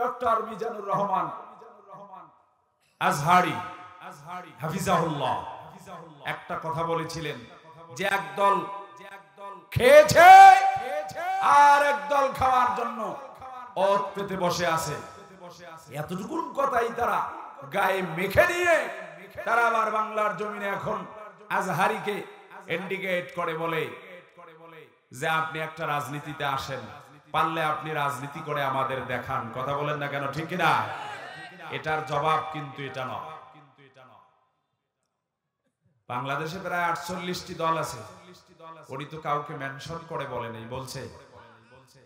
Doctor Mizanur Rahman Azhari হাফিজাহুল্লাহ একটা কথা বলেছিলেন যে একদল খেয়েছে আর একদল খাওয়ার জন্য ওত পেতে বসে আছে। এতটুকু কথাই তারা গায়ে মেখে নিয়ে তারা আবার বাংলার জমিনে এখন আজহারিকে ইন্ডিকেট করে বলে যে আপনি একটা রাজনীতিতে আসেন, পারলে আপনি রাজনীতি করে আমাদের দেখান। কথা বলেন না কেন, ঠিক না? এটার জবাব কিন্তু এটা নয়। বাংলাদেশে প্রায় 48টি দল আছে, উনি তো কাউকে মেনশন করে বলে নেই, বলছে,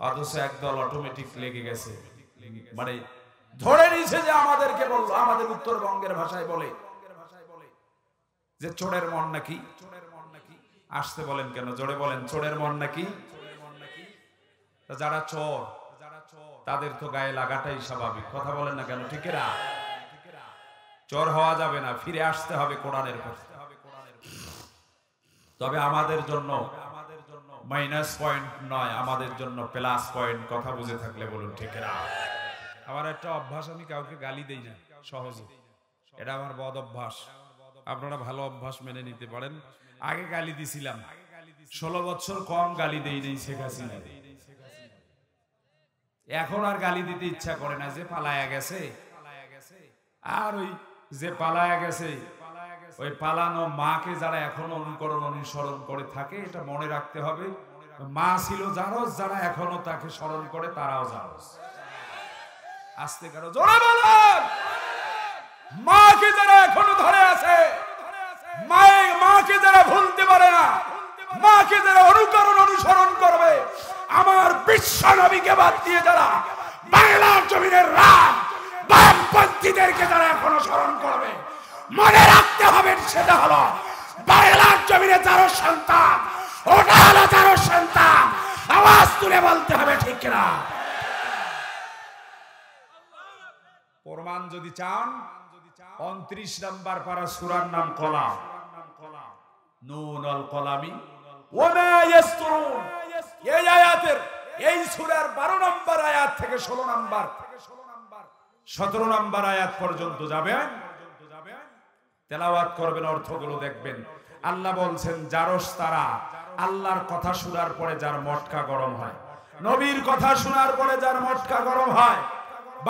অথচ একদল অটোমেটিক লেগে গেছে, মানে ধরে নিয়েছে যে আমাদেরকে বললো, আমাদের উত্তরবঙ্গের ভাষায় বলে যে চোরের মন নাকি। আসতে বলেন কেন, জোরে বলেন, চোরের মন নাকি। যারা চোর তাদের তো গায়ে লাগাটাই স্বাভাবিক। কথা বলেন না কেন, ঠিক না? চোর হওয়া যাবে না, ফিরে আসতে হবে কোরআনের পথে। তবে আমাদের জন্য মাইনাস পয়েন্ট নয়, আমাদের জন্য প্লাস পয়েন্ট। কথা বুঝে থাকলে বলুন, ঠিক না? আমার একটা অভ্যাস, আমি কাউকে গালি দেই না সহজে, এটা আমার বদ অভ্যাস। আপনারা ভালো অভ্যাস মেনে নিতে পারেন। আগে গালি দিছিলাম, 16 বছর কম গালি দেই নেই শেখ হাসিনা। এখন আর গালি দিতে ইচ্ছা করে না, যে পালায়া গেছে। আর ওই যে পালায়া গেছে, ওই পালানো মাকে যারা এখনো অনুকরণ অনুসরণ করে থাকে, এটা মনে রাখতে হবে। মা ছিল জারজ, যারা এখনো তাকে স্মরণ করে তারাও জারজ। আস্তে কারো জোরে বলেন, মাকে যারা এখনো ধরে আছে, মাকে যারা ভুলতে পারে না, মাকে যারা অনুকরণ অনুসরণ করবে, আমার বিশ্ব নবীকে বাদ দিয়ে যারা বাংলার জমিনের রাম বামপন্থীদেরকে যারা এখনো স্মরণ করবে, মনে রাখতে হবে সেটা হলো বাংলার জমিনে যারো সন্তান, ওটা হলো যারো সন্তান। আওয়াজ তুলে বলতে হবে, ঠিক না? প্রমাণ যদি চান, 29 নম্বর পারা সূরার নাম কলাম, নুন আল কলামি ওয়া মা ইয়াসতুরুন। এই আয়াতের, এই সূরার 12 নম্বর আয়াত থেকে 16 নম্বর 17 নম্বর আয়াত পর্যন্ত যাবেন, তেলাওয়াত করবেন, অর্থগুলো দেখবেন। আল্লাহ বলছেন জারস তারা আল্লাহর কথা শোনার পরে যার মটকা গরম হয়, নবীর কথা শোনার পরে যার মটকা গরম হয়,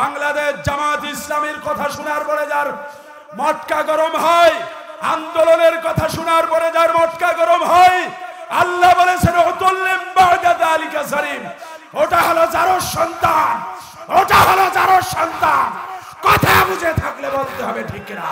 বাংলাদেশ জামাত ইসলামের কথা শোনার পরে যার মটকা গরম হয়, আন্দোলনের কথা শোনার পরে যার মটকা গরম হয়, আল্লাহ বলেছেন উতুল্লিম বা'দা যালিকা সারিম। ওটা হলো জারস সন্তান, ওটা হলো জারস সন্তান। কথা বুঝে থাকলে বলতে হবে, ঠিক না?